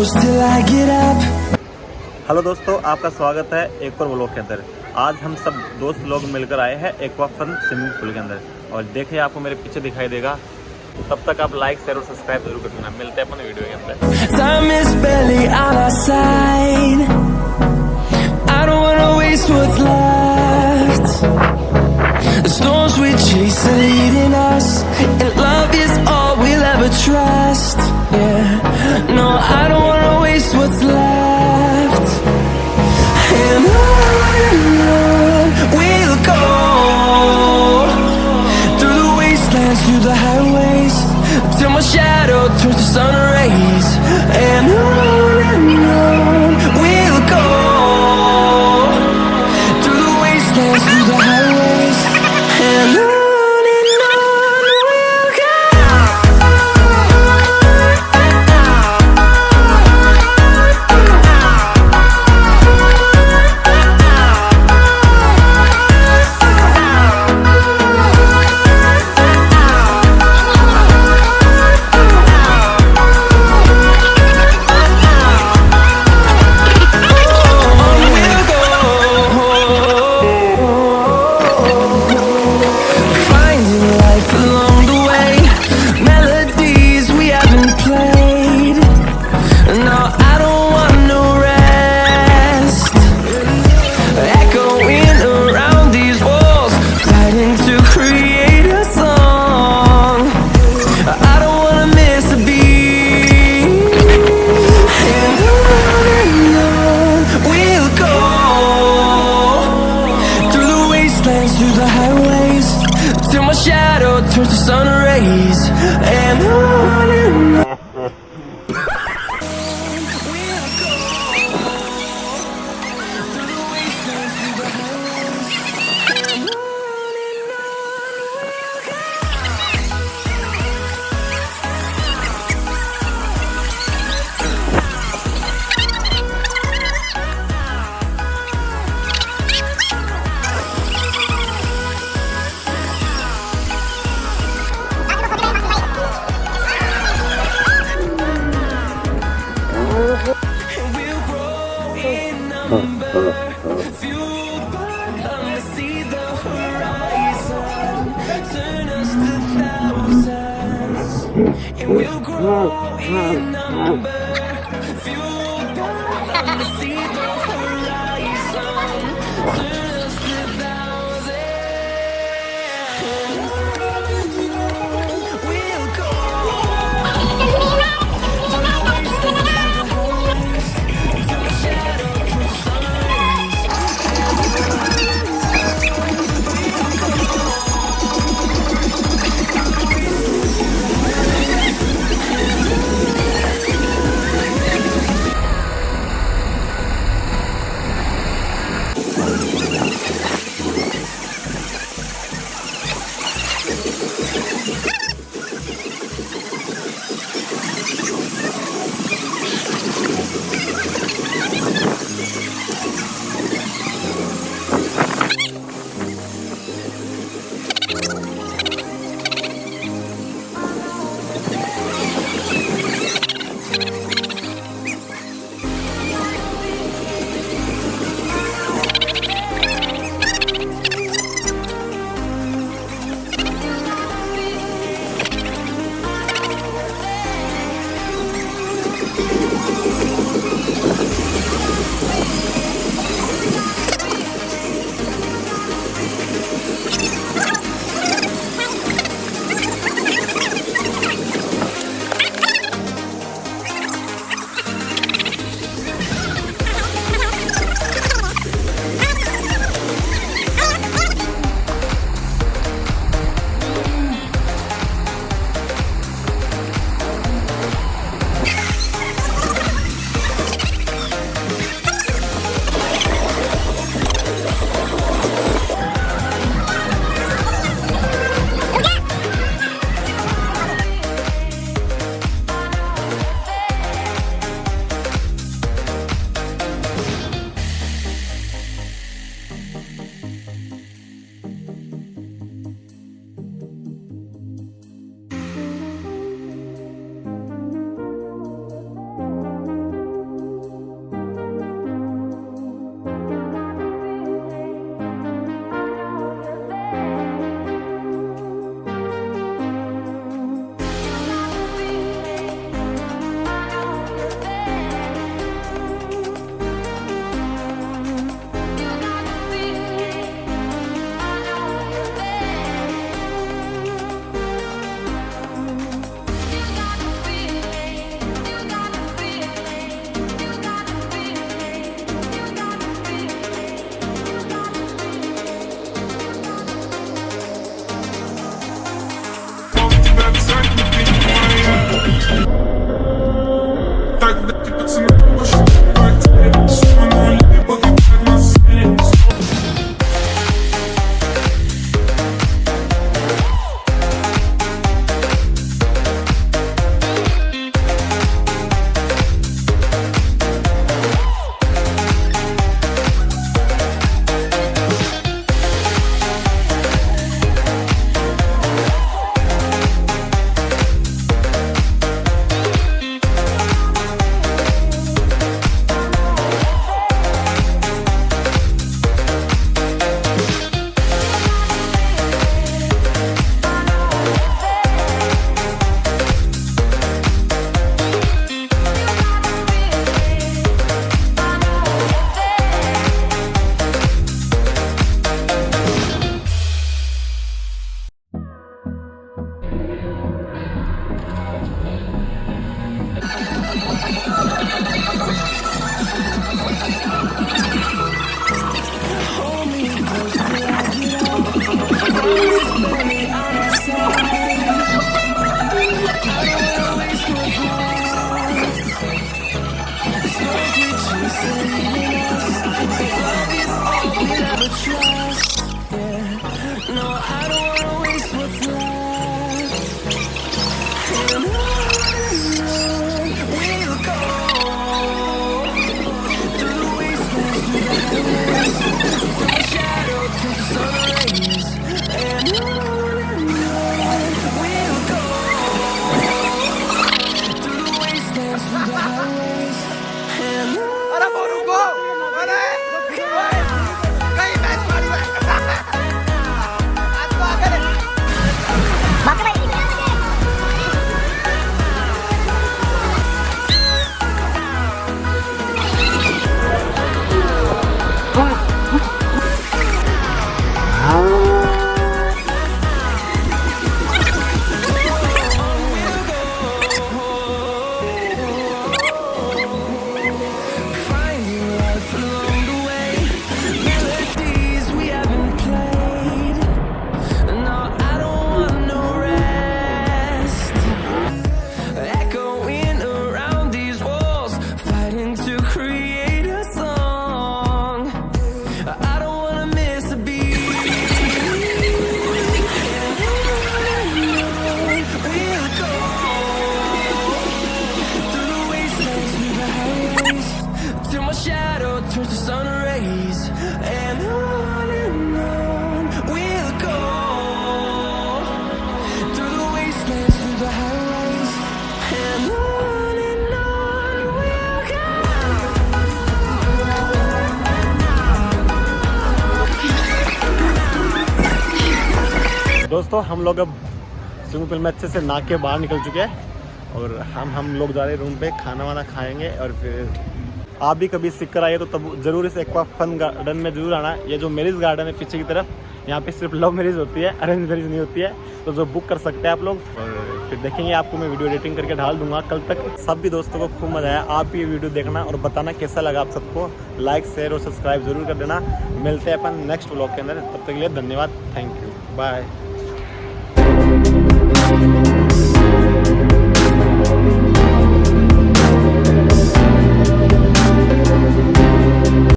close till I get up. Hello दोस्तों, आपका स्वागत है एक और व्लॉग के अंदर। आज हम सब दोस्त लोग मिलकर आए हैं एक्वाफन स्विमिंग पूल के अंदर और देखिए आपको मेरे पीछे दिखाई देगा। तब तक आप लाइक शेयर और सब्सक्राइब जरूर कर देना। मिलते हैं अपने वीडियो के अंदर। Time is barely on our side. I don't wanna waste what's left. The storms we chase are leading us, and love is all we'll ever trust. Yeah, no, I don't wanna waste what's left. And on we'll go, through the wastelands, through the highways, till my shadow turns to sun rays. And on we'll go, through the wastelands, through the highways, and on we'll go. Through the highways, till my shadow turns to sun rays, and on we'll go. Through the wastelands, through the highways, and on we'll go. We'll grow in number, fueled by love to see the horizon, turn us to thousands. And we'll grow in number, fueled by love to see the horizon, turn us to thousands. We'll go. दोस्तों हम लोग अब swimming pool में अच्छे से नहा के बाहर निकल चुके हैं और हम लोग जा रहे हैं रूम पे, खाना वाना खाएंगे। और फिर आप भी कभी सिक्कर आइए तो तब जरूर इस एक्वा फन गार्डन में जरूर आना। ये जो मैरिज गार्डन है पीछे की तरफ, यहाँ पे सिर्फ लव मैरिज होती है, अरेंज मैरिज नहीं होती है। तो जो बुक कर सकते हैं आप लोग। और फिर देखेंगे, आपको मैं वीडियो एडिटिंग करके डाल दूंगा कल तक। सब भी दोस्तों को खूब मजा आया। आप भी ये वीडियो देखना और बताना कैसा लगा आप सबको। लाइक शेयर और सब्सक्राइब जरूर कर देना। मिलते हैं अपन नेक्स्ट व्लॉग के अंदर, तब तक के लिए धन्यवाद, थैंक यू, बाय।